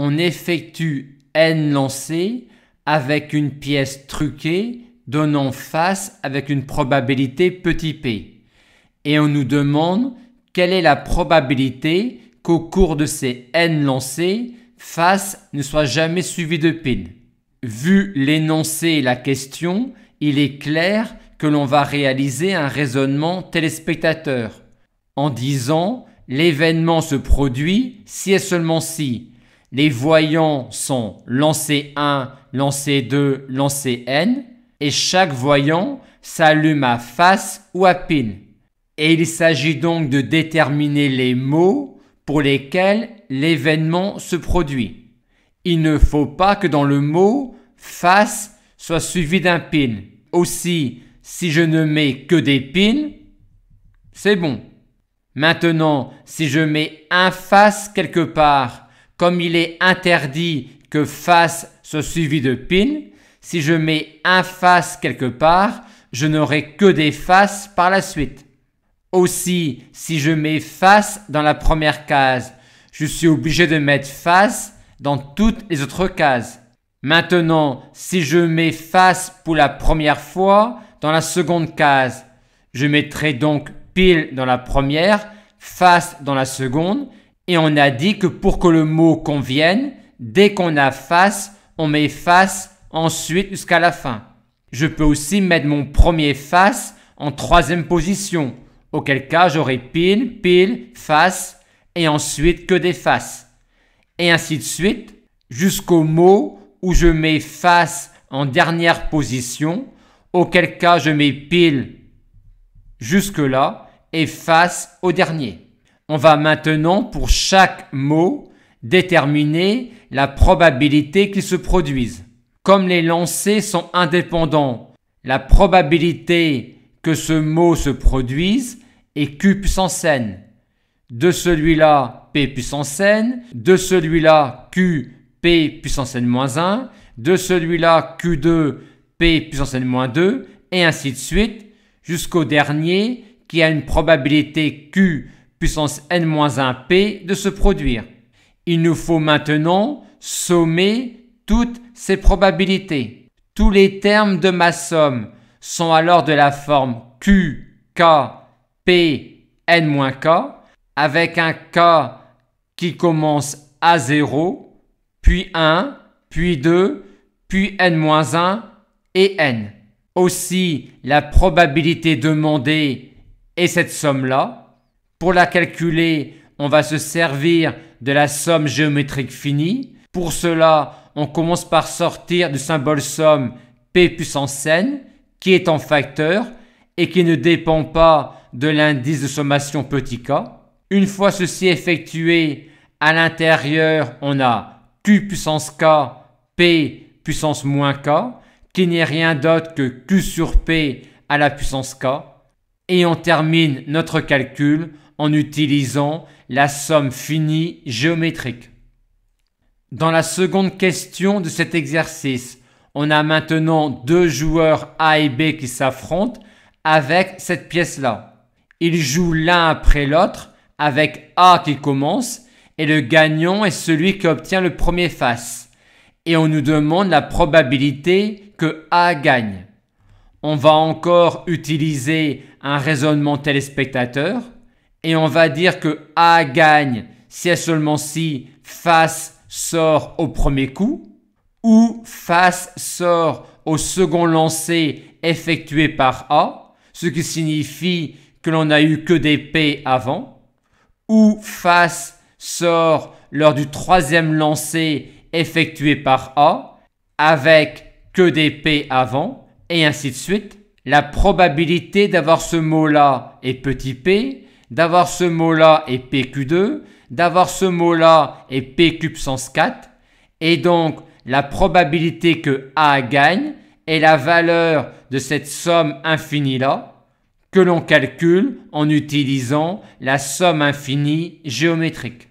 on effectue n lancers avec une pièce truquée donnant face avec une probabilité petit p. Et on nous demande quelle est la probabilité qu'au cours de ces n lancers, face ne soit jamais suivi de pin. Vu l'énoncé et la question, il est clair que l'on va réaliser un raisonnement téléspectateur en disant l'événement se produit si et seulement si les voyants sont lancé 1, lancé 2, lancé n et chaque voyant s'allume à face ou à pin. Et il s'agit donc de déterminer les mots pour lesquels l'événement se produit. Il ne faut pas que dans le mot face soit suivi d'un pin. Aussi, si je ne mets que des pins, c'est bon. Maintenant, si je mets un face quelque part, comme il est interdit que face soit suivi de pin, si je mets un face quelque part, je n'aurai que des faces par la suite. Aussi, si je mets face dans la première case, je suis obligé de mettre face dans toutes les autres cases. Maintenant, si je mets face pour la première fois dans la seconde case, je mettrai donc pile dans la première, face dans la seconde, et on a dit que pour que le mot convienne, dès qu'on a face, on met face ensuite jusqu'à la fin. Je peux aussi mettre mon premier face en troisième position, auquel cas j'aurai pile, pile, face, et ensuite que des faces. Et ainsi de suite, jusqu'au mot où je mets face en dernière position, auquel cas je mets pile jusque-là et face au dernier. On va maintenant pour chaque mot déterminer la probabilité qu'il se produise. Comme les lancers sont indépendants, la probabilité que ce mot se produise est Q puissance n. De celui-là, P puissance n. De celui-là, Q, P puissance n-1. De celui-là, Q2, P puissance n-2. Et ainsi de suite, jusqu'au dernier qui a une probabilité Q puissance n-1P de se produire. Il nous faut maintenant sommer toutes ces probabilités. Tous les termes de ma somme sont alors de la forme Q, K, P, n-K, avec un K qui commence à 0, puis 1, puis 2, puis n-1 et n. Aussi, la probabilité demandée est cette somme-là. Pour la calculer, on va se servir de la somme géométrique finie. Pour cela, on commence par sortir du symbole somme P puissance n, qui est en facteur et qui ne dépend pas de l'indice de sommation petit k. Une fois ceci effectué, à l'intérieur, on a Q puissance k, P puissance moins k, qui n'est rien d'autre que Q sur P à la puissance k. Et on termine notre calcul en utilisant la somme finie géométrique. Dans la seconde question de cet exercice, on a maintenant deux joueurs A et B qui s'affrontent avec cette pièce-là. Ils jouent l'un après l'autre avec A qui commence et le gagnant est celui qui obtient le premier face. Et on nous demande la probabilité que A gagne. On va encore utiliser un raisonnement téléspectateur et on va dire que A gagne si et seulement si face sort au premier coup ou face sort au second lancer effectué par A, ce qui signifie que l'on n'a eu que des P avant, ou face sort lors du troisième lancer effectué par A avec que des P avant, et ainsi de suite. La probabilité d'avoir ce mot-là est petit p, d'avoir ce mot-là est PQ2, d'avoir ce mot-là est PQ puissance 4, et donc la probabilité que A gagne est la valeur de cette somme infinie-là, que l'on calcule en utilisant la somme infinie géométrique.